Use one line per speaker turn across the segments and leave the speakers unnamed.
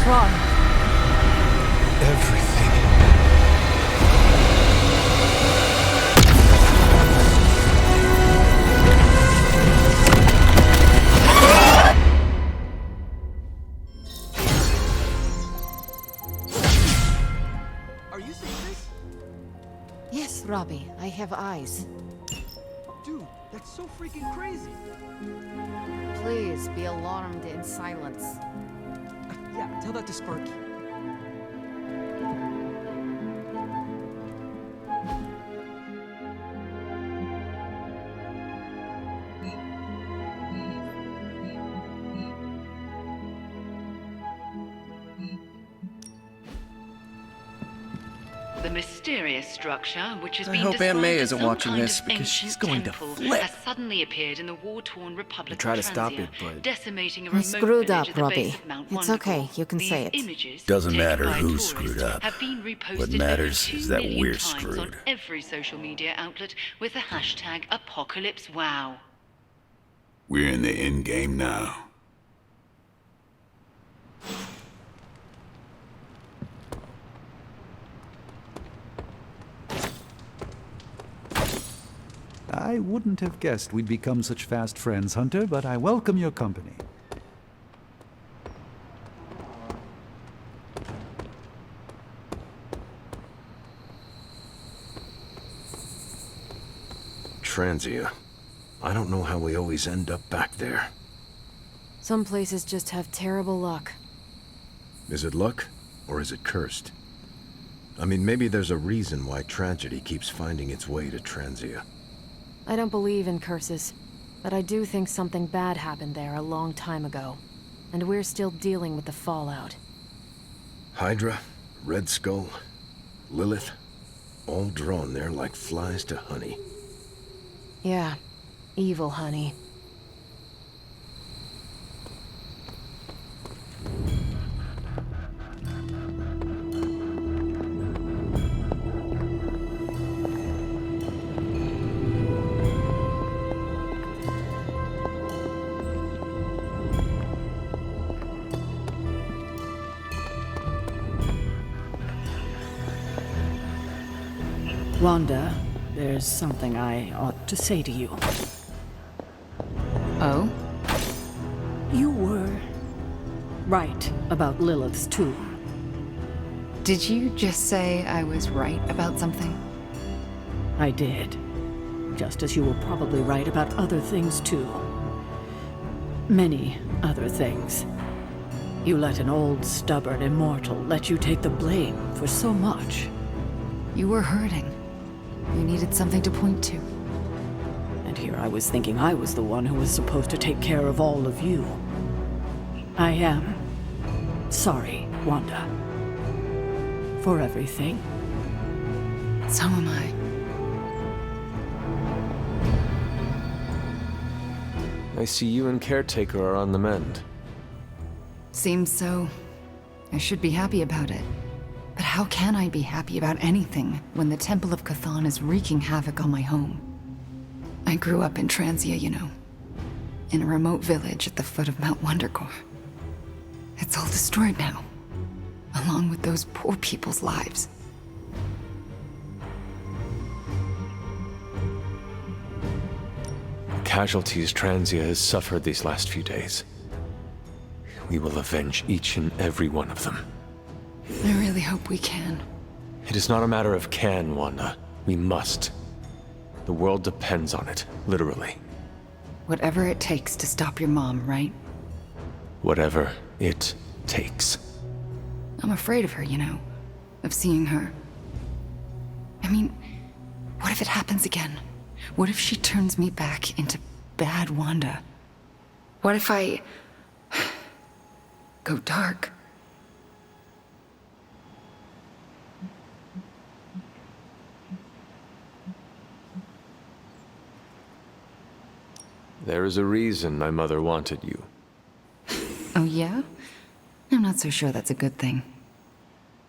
What's wrong?
Everything.
Are you seeing this?
Yes, Robbie, I have eyes.
Dude, that's so freaking crazy.
Please be alarmed in silence.
Yeah, tell that to Sparky.
The mysterious structure, which has
I
been
hope
described
Aunt May
as
isn't
some
watching
kind
this,
of
because she's
ancient
going to
temple,
flip.
has suddenly appeared in the war-torn Republic
try
of
to stop
Transia,
it, but-
decimating a
I
remote
screwed
village
up,
at the
Robbie.
base of Mount
It's
Wonderful.
okay, you can
These
say it.
Images,
Doesn't
taken
matter
by a
who
tourist,
screwed up.
have been reposted
What
over
matters
2
is that
million
we're
times
screwed.
on every social media outlet with the hashtag #ApocalypseWow.
We're in the end game now.
I wouldn't have guessed we'd become such fast friends, Hunter, but I welcome your company.
Transia. I don't know how we always end up back there.
Some places just have terrible luck.
Is it luck, or is it cursed? I mean, maybe there's a reason why tragedy keeps finding its way to Transia.
I don't believe in curses, but I do think something bad happened there a long time ago. And we're still dealing with the fallout.
Hydra, Red Skull, Lilith, all drawn there like flies to honey.
Yeah, evil honey.
Wanda, there's something I ought to say to you.
Oh?
You were right about Lilith's tomb.
Did you just say I was right about something?
I did. Just as you were probably right about other things too. Many other things. You let an old, stubborn immortal let you take the blame for so much.
You were hurting. You needed something to point to.
And here I was thinking I was the one who was supposed to take care of all of you. I am sorry, Wanda. For everything.
So am I.
I see you and Caretaker are on the mend.
Seems so. I should be happy about it. But how can I be happy about anything when the Temple of Cthon is wreaking havoc on my home? I grew up in Transia, you know. In a remote village at the foot of Mount Wondercore. It's all destroyed now. Along with those poor people's lives.
The casualties Transia has suffered these last few days. We will avenge each and every one of them.
I really hope we can.
It is not a matter of can, Wanda. We must. The world depends on it, literally.
Whatever it takes to stop your mom, right?
Whatever it takes.
I'm afraid of her, you know. Of seeing her. I mean, what if it happens again? What if she turns me back into bad Wanda? What if I go dark?
There is a reason my mother wanted you.
Oh yeah? I'm not so sure that's a good thing.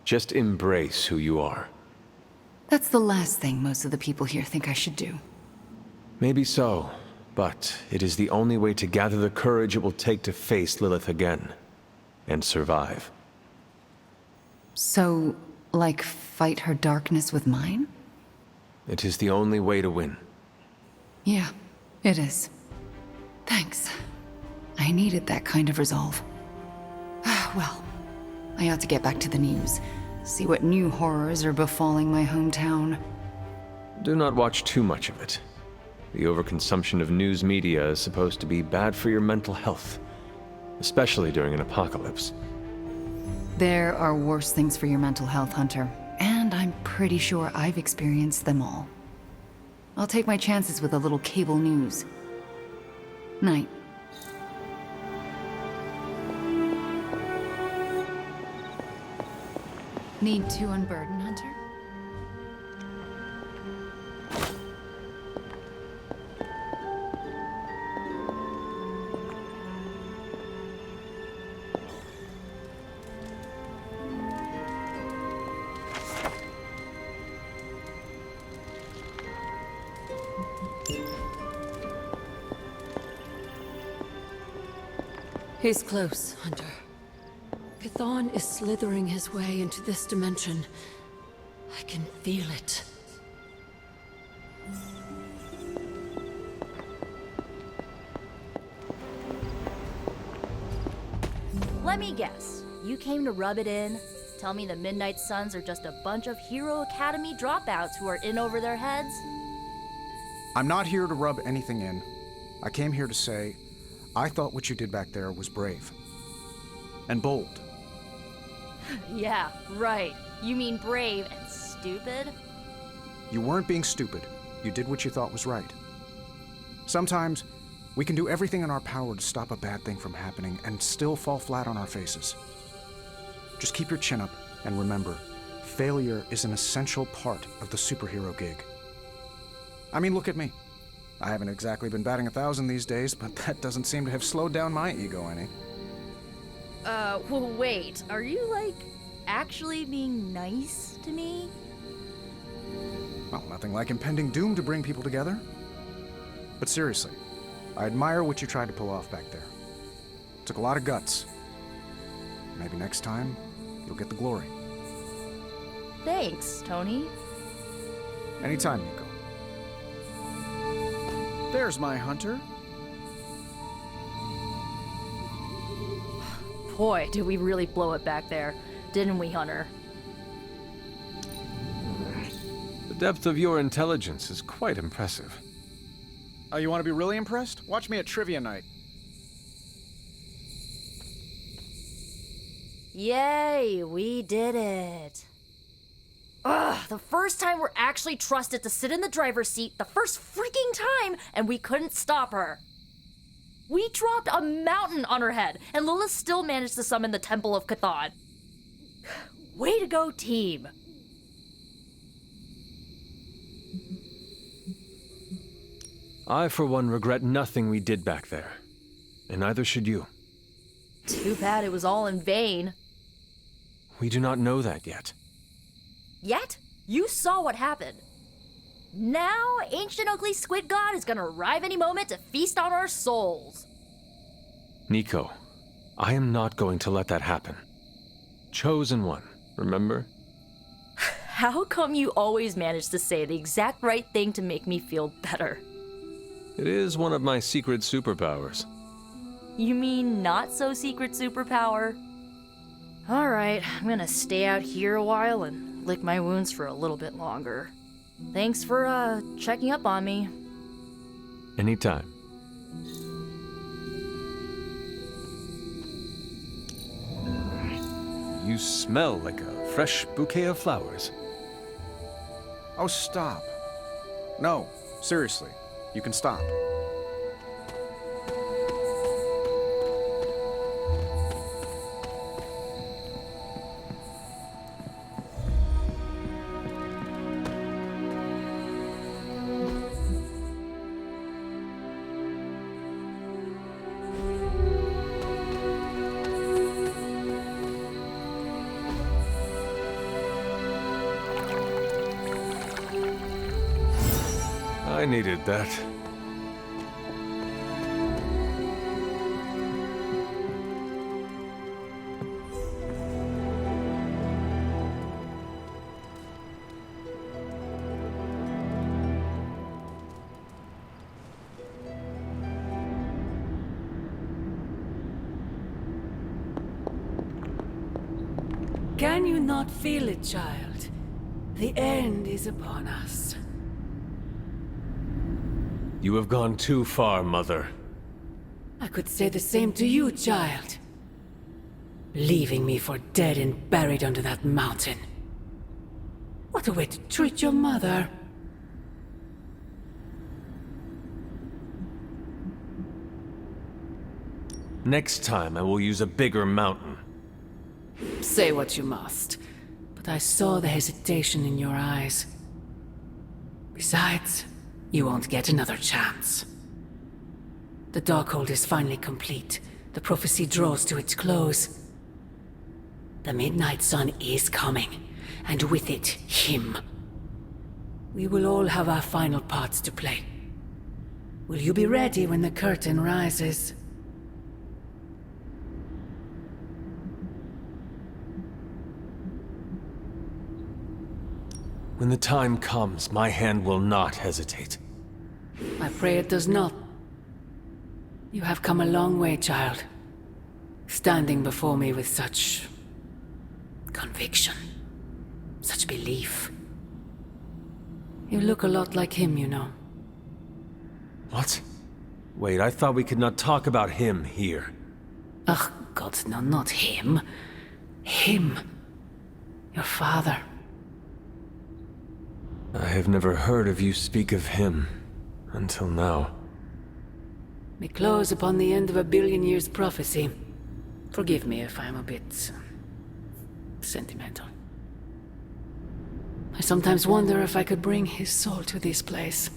Just embrace who you are.
That's the last thing most of the people here think I should do.
Maybe so, but it is the only way to gather the courage it will take to face Lilith again. And survive.
So, like, fight her darkness with mine?
It is the only way to win.
Yeah, it is. Thanks. I needed that kind of resolve. Well, I ought to get back to the news. See what new horrors are befalling my hometown.
Do not watch too much of it. The overconsumption of news media is supposed to be bad for your mental health, especially during an apocalypse.
There are worse things for your mental health, Hunter, and I'm pretty sure I've experienced them all. I'll take my chances with a little cable news. Night. Need to unburden, Hunter?
He's close, Hunter. Chthon is slithering his way into this dimension. I can feel it.
Let me guess. You came to rub it in? Tell me the Midnight Suns are just a bunch of Hero Academy dropouts who are in over their heads?
I'm not here to rub anything in. I came here to say, I thought what you did back there was brave. And bold.
Yeah, right. You mean brave and stupid?
You weren't being stupid. You did what you thought was right. Sometimes, we can do everything in our power to stop a bad thing from happening and still fall flat on our faces. Just keep your chin up and remember, failure is an essential part of the superhero gig. I mean, look at me. I haven't exactly been batting 1,000 these days, but that doesn't seem to have slowed down my ego any.
Well, wait. Are you, like, actually being nice to me?
Well, nothing like impending doom to bring people together. But seriously, I admire what you tried to pull off back there. Took a lot of guts. Maybe next time, you'll get the glory.
Thanks, Tony.
Anytime, Nico. There's my hunter.
Boy, did we really blow it back there, didn't we, Hunter?
The depth of your intelligence is quite impressive.
Oh, you want to be really impressed? Watch me at trivia night.
Yay, we did it. Ugh, the first time we're actually trusted to sit in the driver's seat, the first freaking time, and we couldn't stop her. We dropped a mountain on her head, and Lila still managed to summon the Temple of Chthon. Way to go, team.
I, for one, regret nothing we did back there. And neither should you.
Too bad it was all in vain.
We do not know that yet.
Yet? You saw what happened. Now, ancient ugly squid god is gonna arrive any moment to feast on our souls.
Nico, I am not going to let that happen. Chosen one, remember?
How come you always manage to say the exact right thing to make me feel better?
It is one of my secret superpowers.
You mean not so secret superpower? Alright, I'm gonna stay out here a while and lick my wounds for a little bit longer. Thanks for, checking up on me.
Anytime. You smell like a fresh bouquet of flowers.
Oh, stop. No, seriously, you can stop.
I needed that.
Can you not feel it, child? The end is upon us.
You have gone too far, Mother.
I could say the same to you, child. Leaving me for dead and buried under that mountain. What a way to treat your mother.
Next time, I will use a bigger mountain.
Say what you must, but I saw the hesitation in your eyes. Besides, you won't get another chance. The Darkhold is finally complete. The prophecy draws to its close. The Midnight Sun is coming, and with it, him. We will all have our final parts to play. Will you be ready when the curtain rises?
When the time comes, my hand will not hesitate.
I pray it does not. You have come a long way, child. Standing before me with such conviction, such belief. You look a lot like him, you know.
What? Wait, I thought we could not talk about him here.
Ugh, God, no, not him. Him. Your father.
I have never heard of you speak of him until now.
We close upon the end of a billion years prophecy. Forgive me if I'm a bit sentimental. I sometimes wonder if I could bring his soul to this place.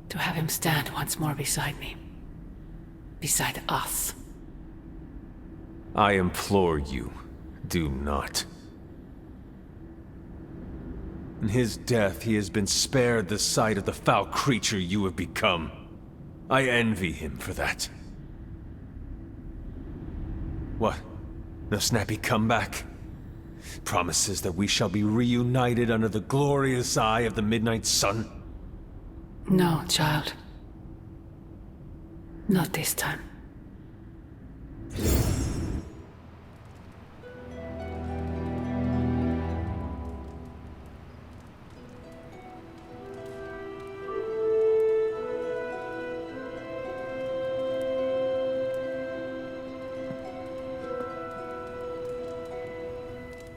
To have him stand once more beside me. Beside us.
I implore you, do not. In his death, he has been spared the sight of the foul creature you have become. I envy him for that. What? No snappy comeback? Promises that we shall be reunited under the glorious eye of the Midnight Sun?
No, child. Not this time.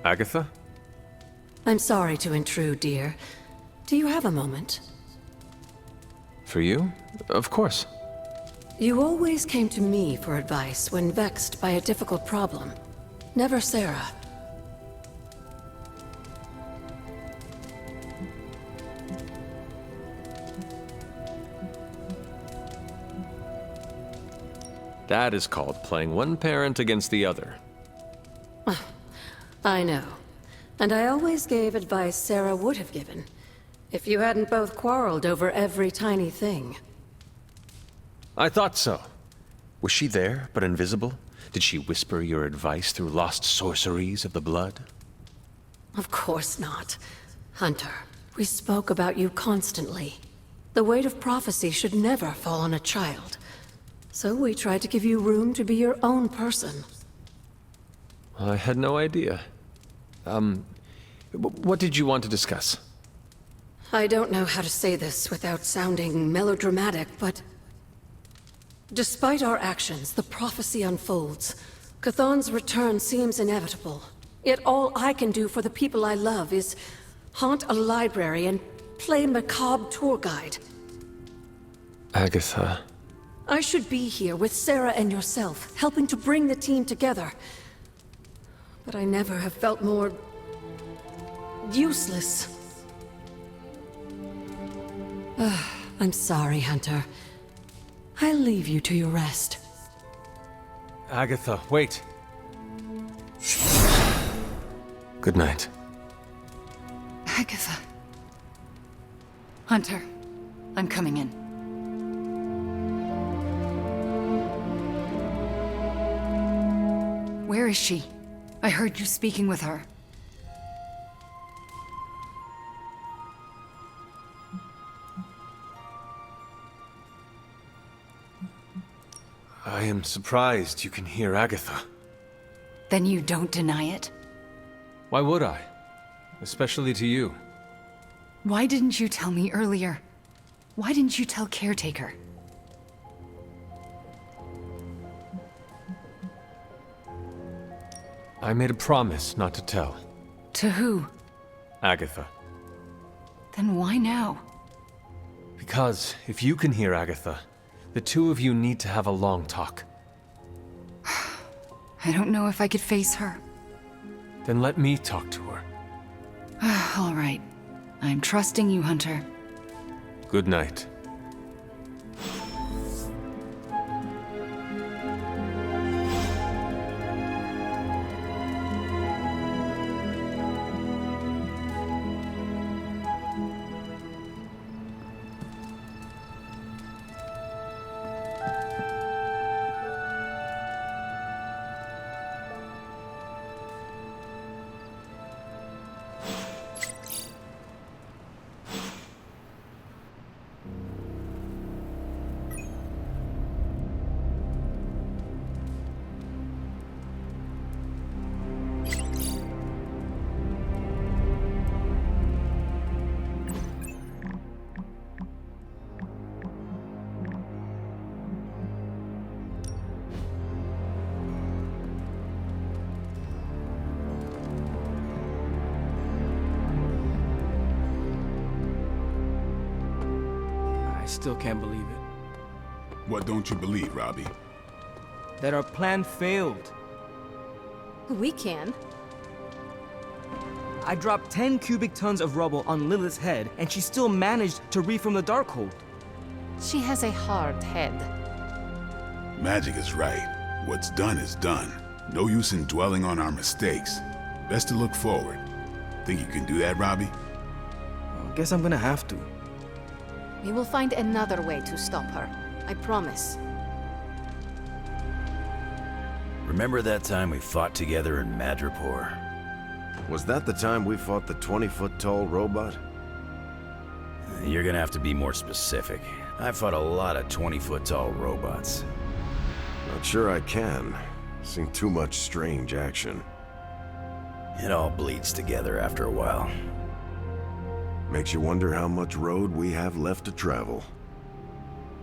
Agatha?
I'm sorry to intrude, dear. Do you have a moment?
For you? Of course.
You always came to me for advice when vexed by a difficult problem. Never Sarah.
That is called playing one parent against the other.
I know. And I always gave advice Sarah would have given, if you hadn't both quarreled over every tiny thing.
I thought so. Was she there, but invisible? Did she whisper your advice through lost sorceries of the blood?
Of course not. Hunter, we spoke about you constantly. The weight of prophecy should never fall on a child. So we tried to give you room to be your own person.
I had no idea. What did you want to discuss?
I don't know how to say this without sounding melodramatic, but... despite our actions, the prophecy unfolds. Chthon's return seems inevitable. Yet all I can do for the people I love is haunt a library and play macabre tour guide.
Agatha...
I should be here with Sarah and yourself, helping to bring the team together. But I never have felt more... useless. I'm sorry, Hunter. I'll leave you to your rest.
Agatha, wait. Good night.
Agatha. Hunter, I'm coming in. Where is she? I heard you speaking with her.
I am surprised you can hear Agatha.
Then you don't deny it?
Why would I? Especially to you.
Why didn't you tell me earlier? Why didn't you tell Caretaker?
I made a promise not to tell.
To who?
Agatha.
Then why now?
Because if you can hear Agatha, the two of you need to have a long talk.
I don't know if I could face her.
Then let me talk to her.
All right. I'm trusting you, Hunter.
Good night.
I still can't believe it.
What don't you believe, Robbie?
That our plan failed.
We can.
I dropped 10 cubic tons of rubble on Lilith's head, and she still managed to reform the Darkhold.
She has a hard head.
Magic is right. What's done is done. No use in dwelling on our mistakes. Best to look forward. Think you can do that, Robbie?
Guess I'm gonna have to.
We will find another way to stop her. I promise.
Remember that time we fought together in Madripoor?
Was that the time we fought the 20-foot-tall robot?
You're gonna have to be more specific. I fought a lot of 20-foot-tall robots.
Not sure I can. Seen too much strange action.
It all bleeds together after a while.
Makes you wonder how much road we have left to travel.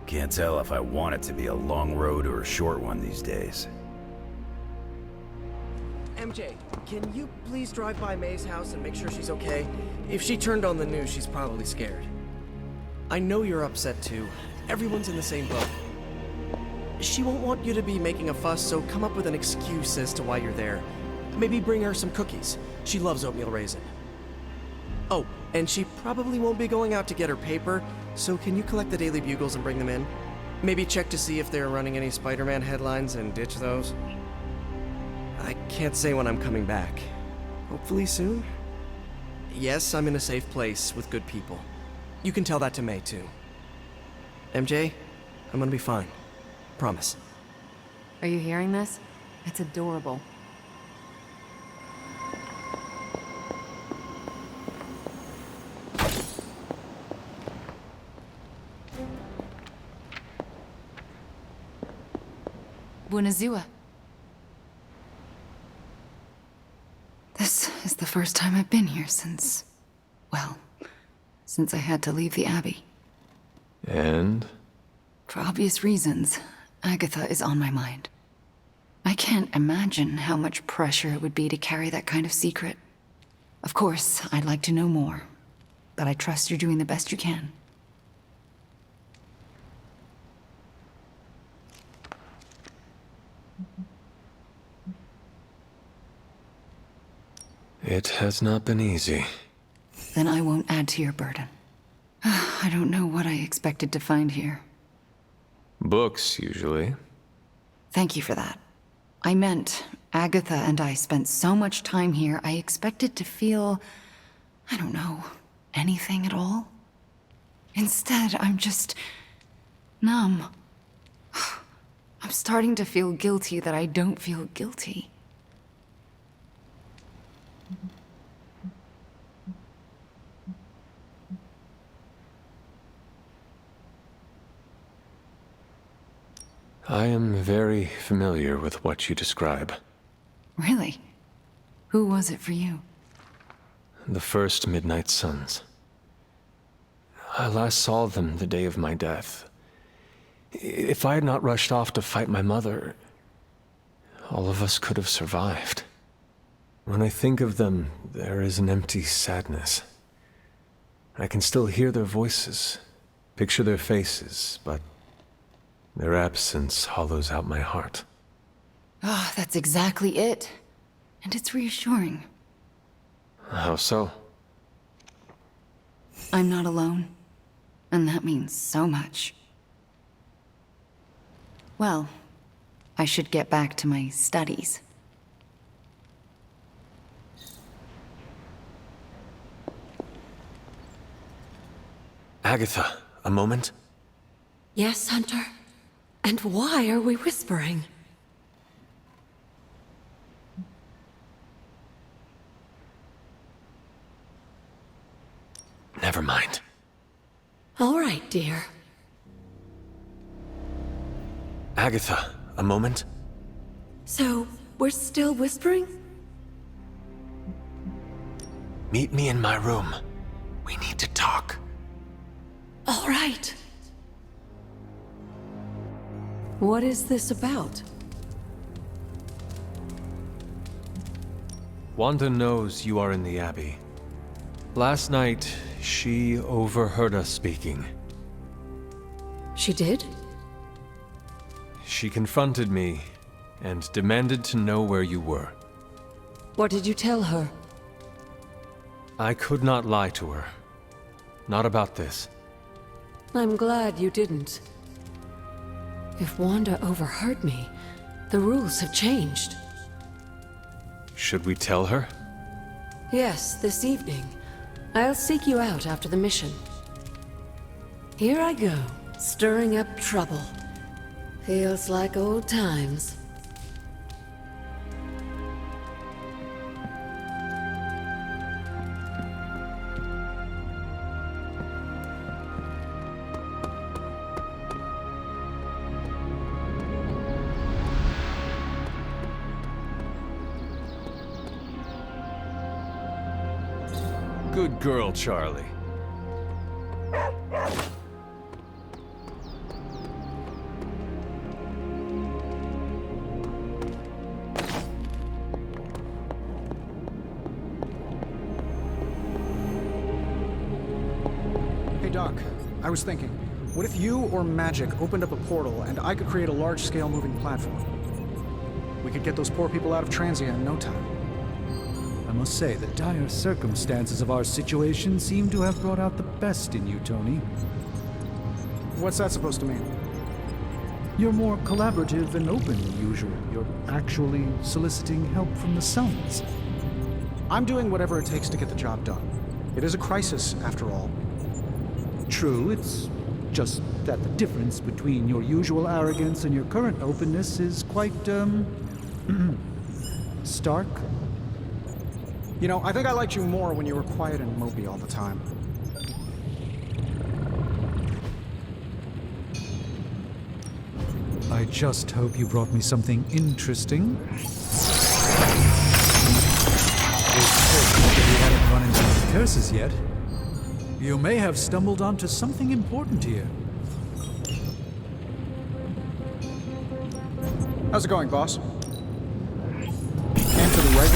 Can't tell if I want it to be a long road or a short one these days.
MJ, can you please drive by May's house and make sure she's okay? If she turned on the news, she's probably scared. I know you're upset too. Everyone's in the same boat. She won't want you to be making a fuss, so come up with an excuse as to why you're there. Maybe bring her some cookies. She loves oatmeal raisin. Oh, and she probably won't be going out to get her paper, so can you collect the Daily Bugles and bring them in? Maybe check to see if they're running any Spider-Man headlines and ditch those. I can't say when I'm coming back. Hopefully soon? Yes, I'm in a safe place with good people. You can tell that to May, too. MJ, I'm gonna be fine. Promise.
Are you hearing this? It's adorable.
Buonazua. This is the first time I've been here since... well, since I had to leave the Abbey.
And?
For obvious reasons, Agatha is on my mind. I can't imagine how much pressure it would be to carry that kind of secret. Of course, I'd like to know more, but I trust you're doing the best you can.
It has not been easy.
Then I won't add to your burden. I don't know what I expected to find here.
Books, usually.
Thank you for that. I meant, Agatha and I spent so much time here, I expected to feel... I don't know, anything at all? Instead, I'm just... numb. I'm starting to feel guilty that I don't feel guilty.
I am very familiar with what you describe.
Really? Who was it for you?
The first midnight suns. I last saw them the day of my death. If I had not rushed off to fight my mother, all of us could have survived. When I think of them, there is an empty sadness. I can still hear their voices, picture their faces, but their absence hollows out my heart.
Ah, that's exactly it. And it's reassuring.
How so?
I'm not alone. And that means so much. Well, I should get back to my studies.
Agatha, a moment?
Yes, Hunter? And why are we whispering?
Never mind.
All right, dear.
Agatha, a moment?
So, we're still whispering?
Meet me in my room. We need to talk.
All right. What is this about?
Wanda knows you are in the Abbey. Last night, she overheard us speaking.
She did?
She confronted me and demanded to know where you were.
What did you tell her?
I could not lie to her. Not about this.
I'm glad you didn't. If Wanda overheard me, the rules have changed.
Should we tell her?
Yes, this evening. I'll seek you out after the mission. Here I go, stirring up trouble. Feels like old times.
Good girl, Charlie.
Hey, Doc. I was thinking, what if you or magic opened up a portal and I could create a large-scale moving platform? We could get those poor people out of Transia in no time.
I must say, the dire circumstances of our situation seem to have brought out the best in you, Tony.
What's that supposed to mean?
You're more collaborative and open than usual. You're actually soliciting help from the Sons.
I'm doing whatever it takes to get the job done. It is a crisis, after all.
True, it's just that the difference between your usual arrogance and your current openness is quite, stark.
You know, I think I liked you more when you were quiet and mopey all the time.
I just hope you brought me something interesting. You haven't run into any curses yet. You may have stumbled onto something important here.
How's it going, boss? And to the right.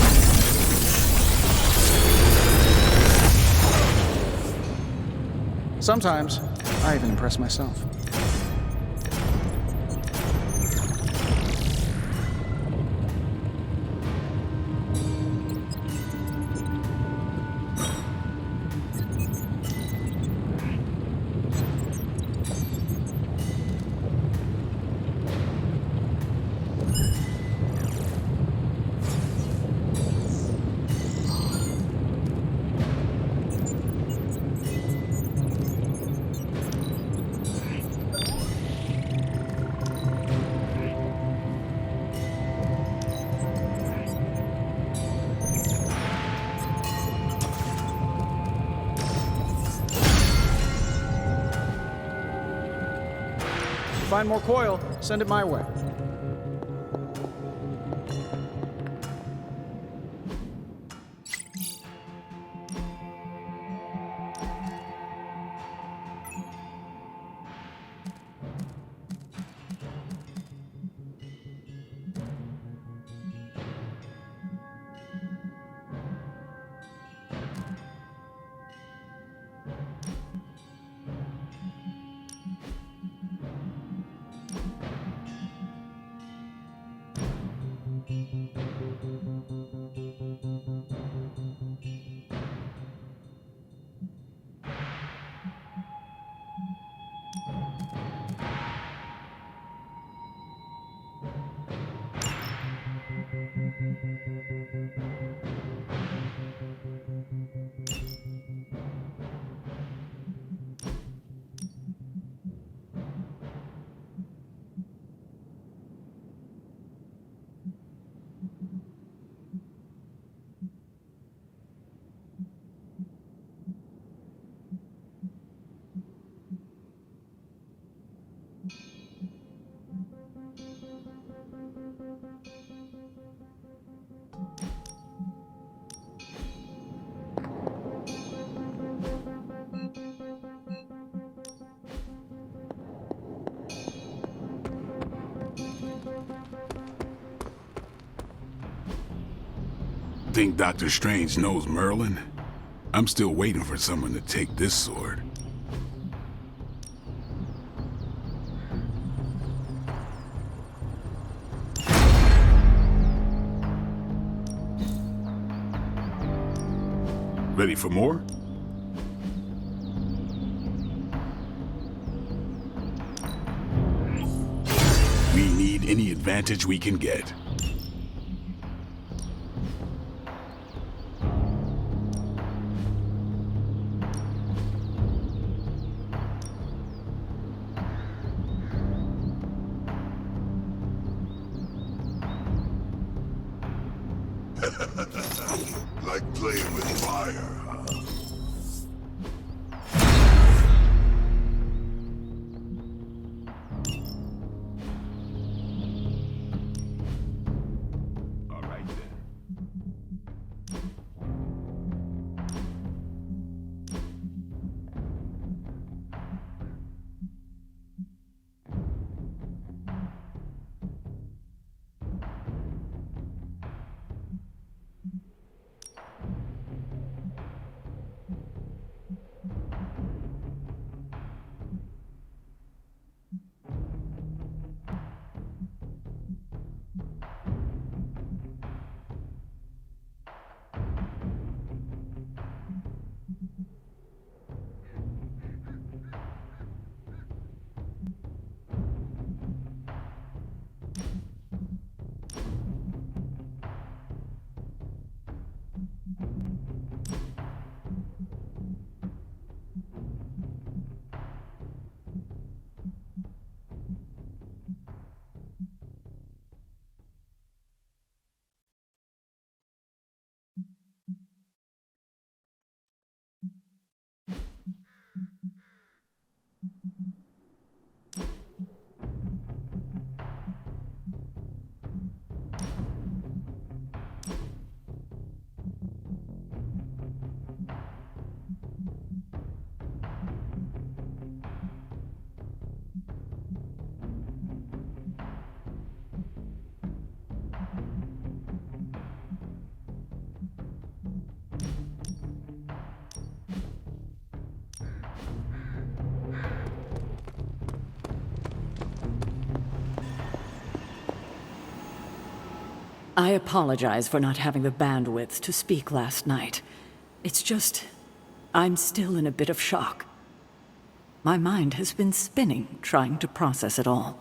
Sometimes, I even impress myself. Find more coil, send it my way.
think Dr. Strange knows Merlin? I'm still waiting for someone to take this sword. Ready for more? We need any advantage we can get.
Like playing with fire, huh?
All right then.
I apologize for not having the bandwidth to speak last night. It's just, I'm still in a bit of shock. My mind has been spinning, trying to process it all.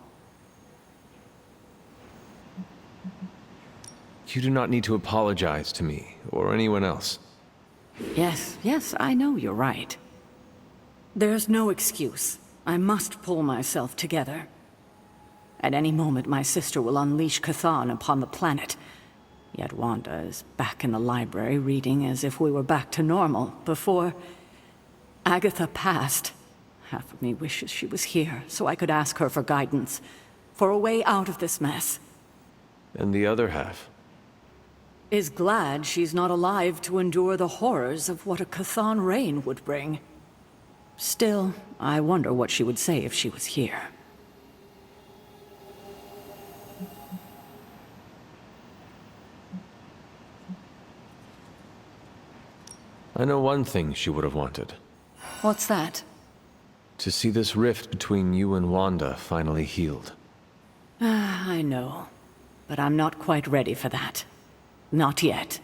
You do not need to apologize to me or anyone else.
Yes, I know you're right. There's no excuse. I must pull myself together. At any moment, my sister will unleash Chthon upon the planet. Yet Wanda is back in the library reading as if we were back to normal before Agatha passed. Half of me wishes she was here so I could ask her for guidance, for a way out of this mess.
And the other half?
Is glad she's not alive to endure the horrors of what a Chthon reign would bring. Still, I wonder what she would say if she was here.
I know one thing she would have wanted.
What's that?
To see this rift between you and Wanda finally healed.
I know, but I'm not quite ready for that. Not yet.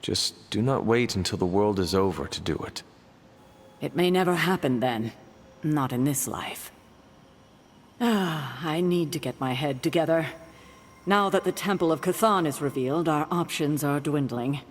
Just do not wait until the world is over to do it.
It may never happen then. Not in this life. I need to get my head together. Now that the Temple of Chthon is revealed, our options are dwindling.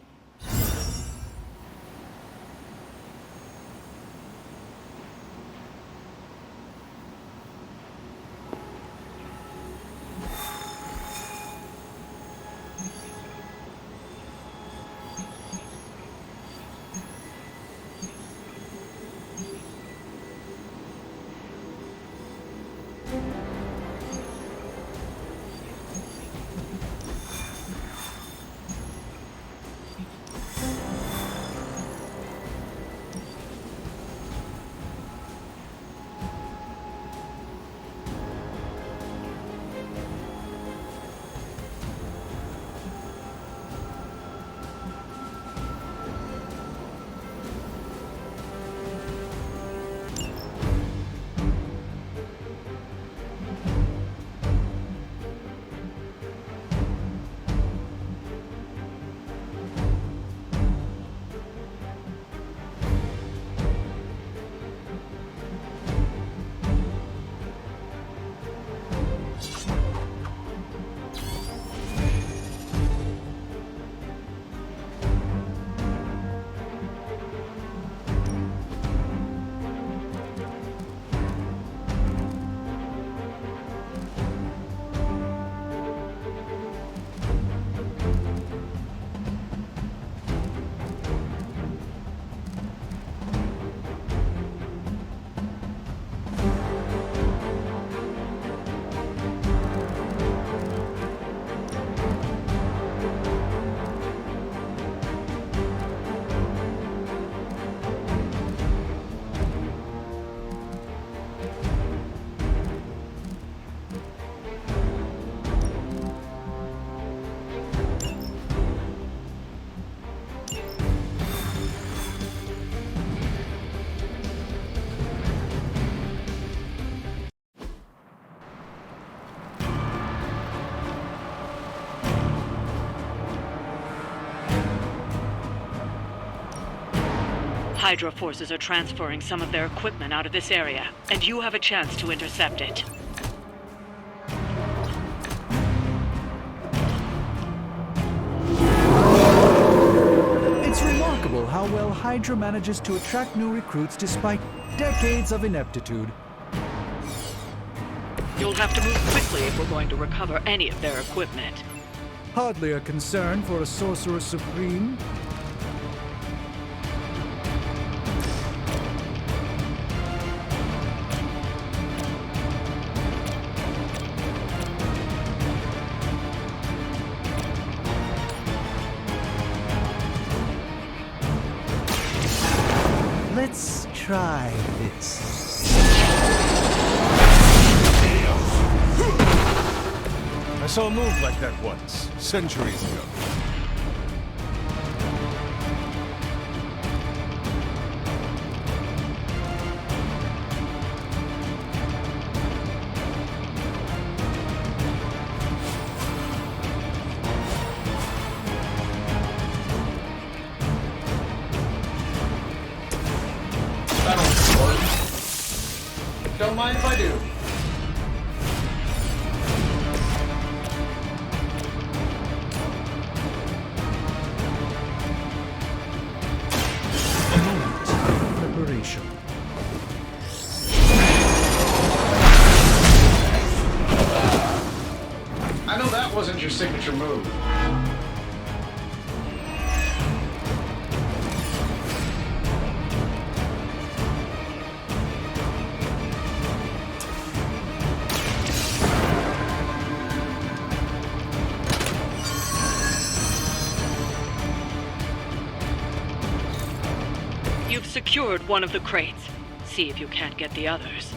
Hydra forces are transferring some of their equipment out of this area, and you have a chance to intercept it.
It's remarkable how well Hydra manages to attract new recruits despite decades of ineptitude.
You'll have to move quickly if we're going to recover any of their equipment.
Hardly a concern for a Sorcerer Supreme. Let's try this.
I saw a move like that once, centuries ago.
Don't mind if I do.
Preparation.
I know that wasn't your signature move.
You've secured one of the crates. See if you can't get the others.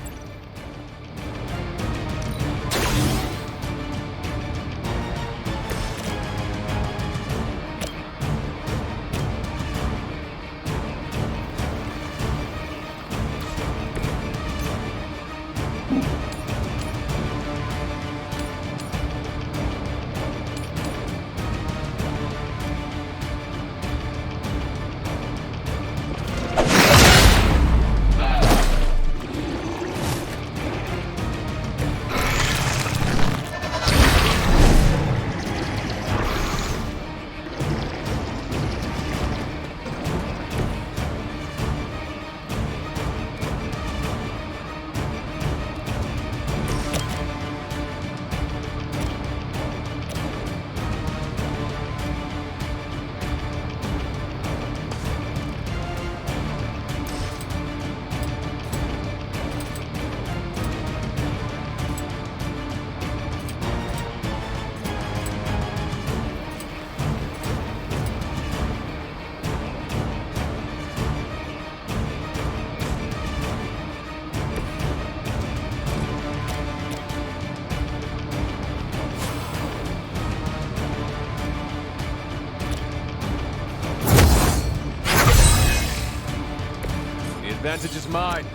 The advantage is mine.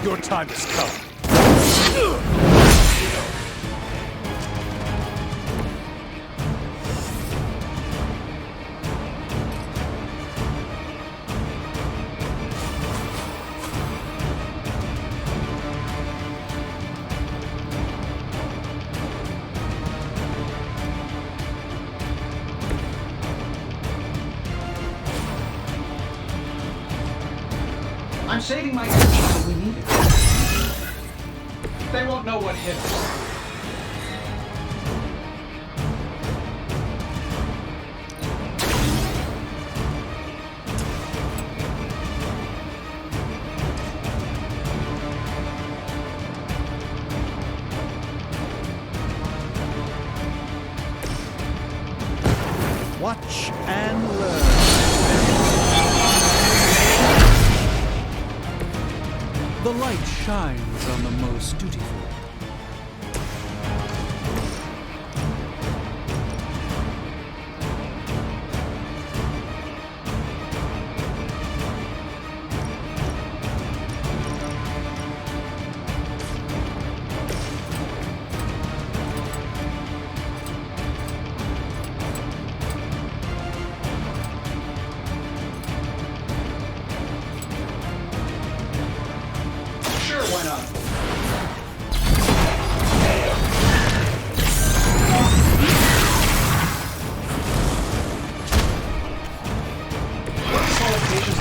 Your time has come.
I'm saving my energy till we need it. They won't know what hit us.
Watch and learn. The light shines on the most dutiful.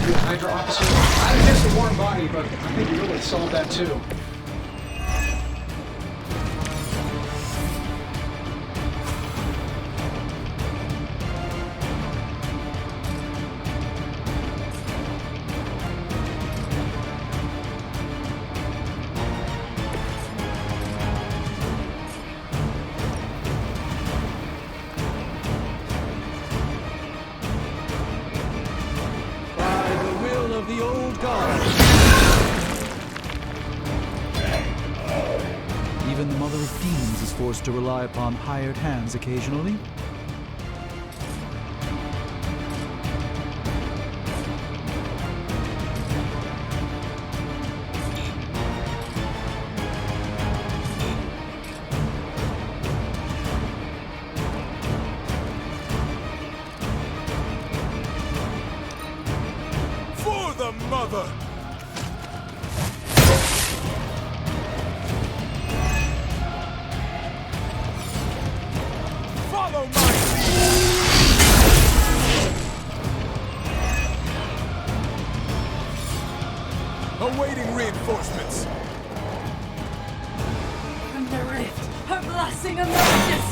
be a Hydra officer? I guess a warm body, but I think you really solved that too.
The old god. Even the Mother of Demons is forced to rely upon hired hands occasionally.
Mother! Follow my lead! Awaiting reinforcements.
From the rift, her blessing emerges!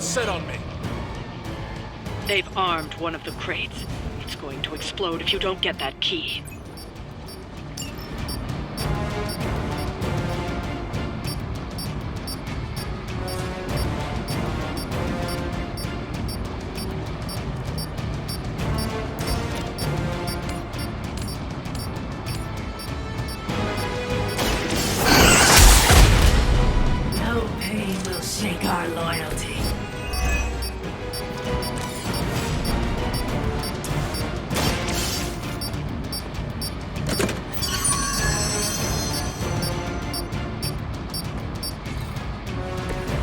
Set on me.
They've armed one of the crates. It's going to explode if you don't get that key.
No pain will shake our loyalty.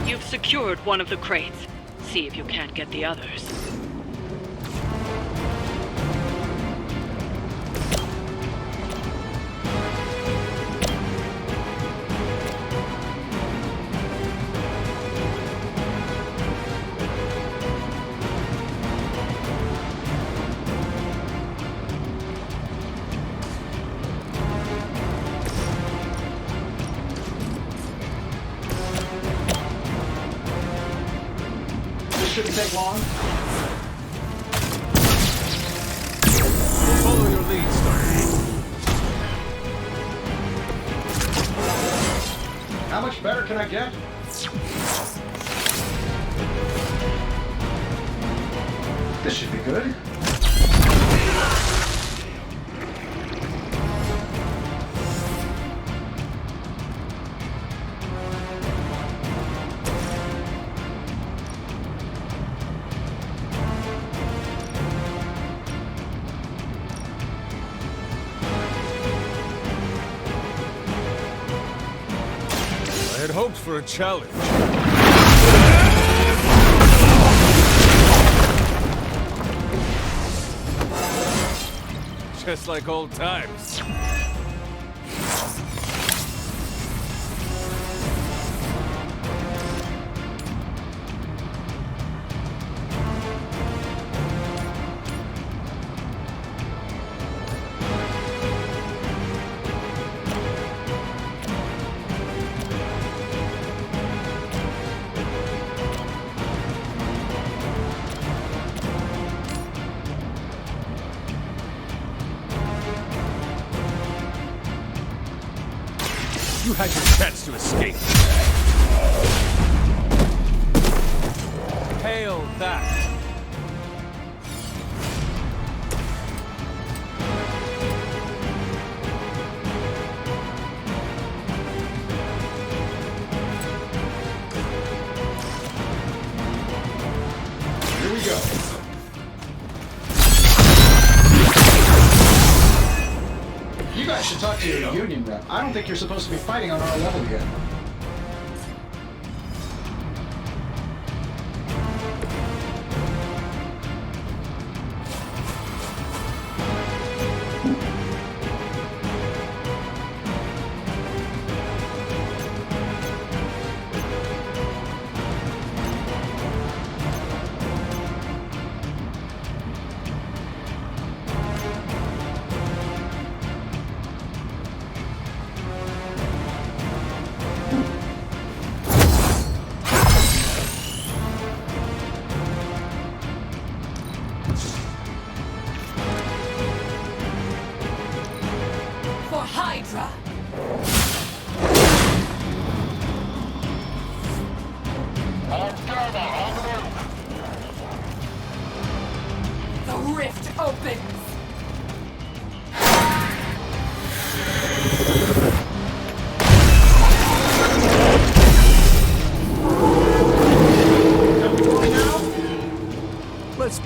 You've secured one of the crates. See if you can't get the others.
Shouldn't take long.
Follow your lead, Stark.
How much better can I get? This should be good.
I had hoped for a challenge. Just like old times. You had your chance to escape. Hail that.
Here we go. You guys should talk to your union rep. I don't think you're supposed to be fighting on our level yet.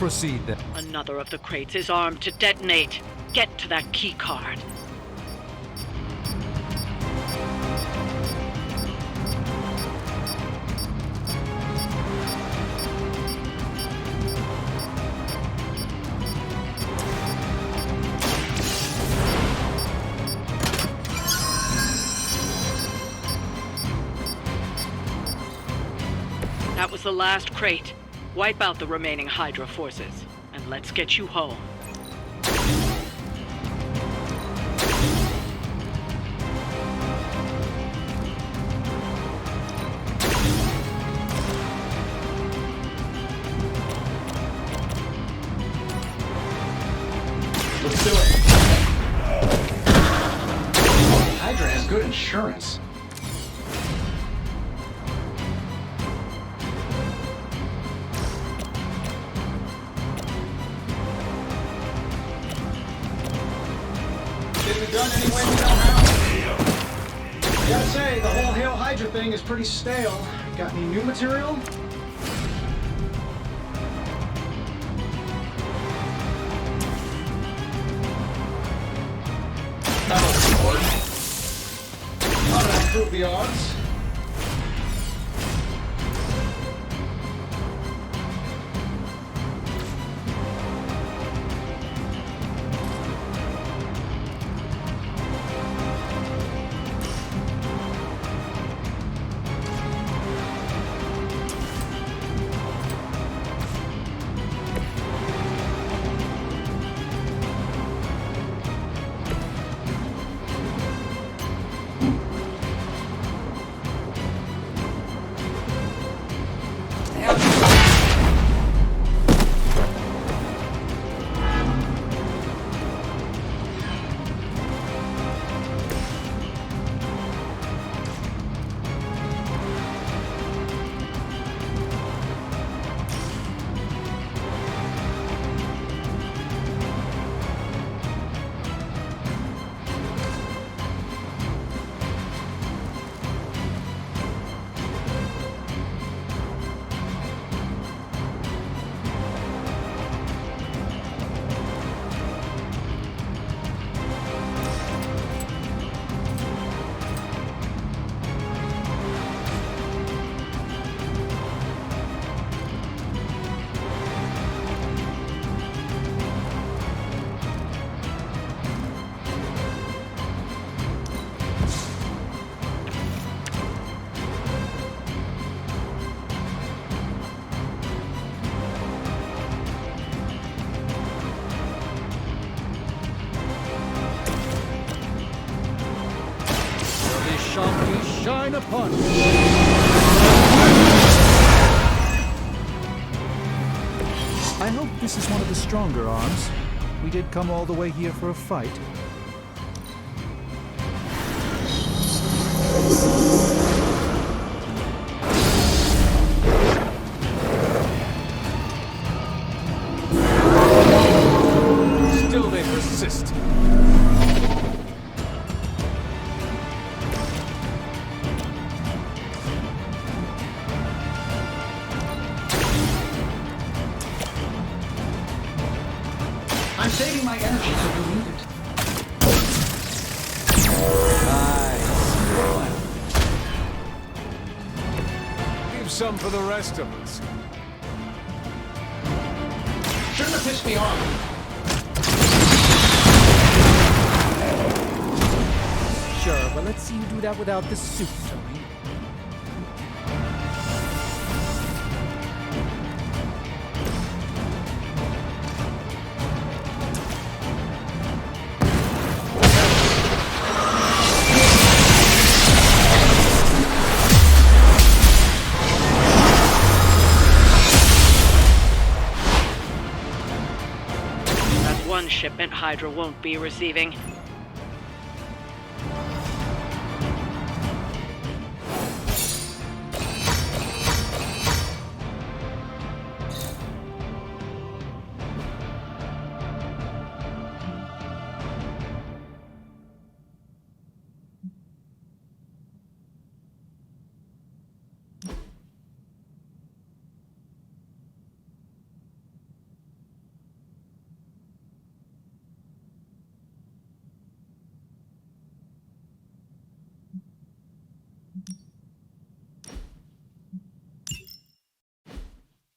proceed then.
Another of the crates is armed to detonate. Get to that key card. That was the last crate. Wipe out the remaining Hydra forces, and let's get you home.
Let's do it. Hydra has good insurance. Get it done any way we know how. I gotta say, the whole Hail Hydra thing is pretty stale. Got any new material? That'll work. How to improve the odds?
Shine upon you. I hope this is one of the stronger arms. We did come all the way here for a fight.
Still they persist.
I'm saving my energy so you need it.
Leave some for the rest of us.
Shouldn't have pissed me off.
Sure, but let's see you do that without the suit, Tony.
One shipment Hydra won't be receiving.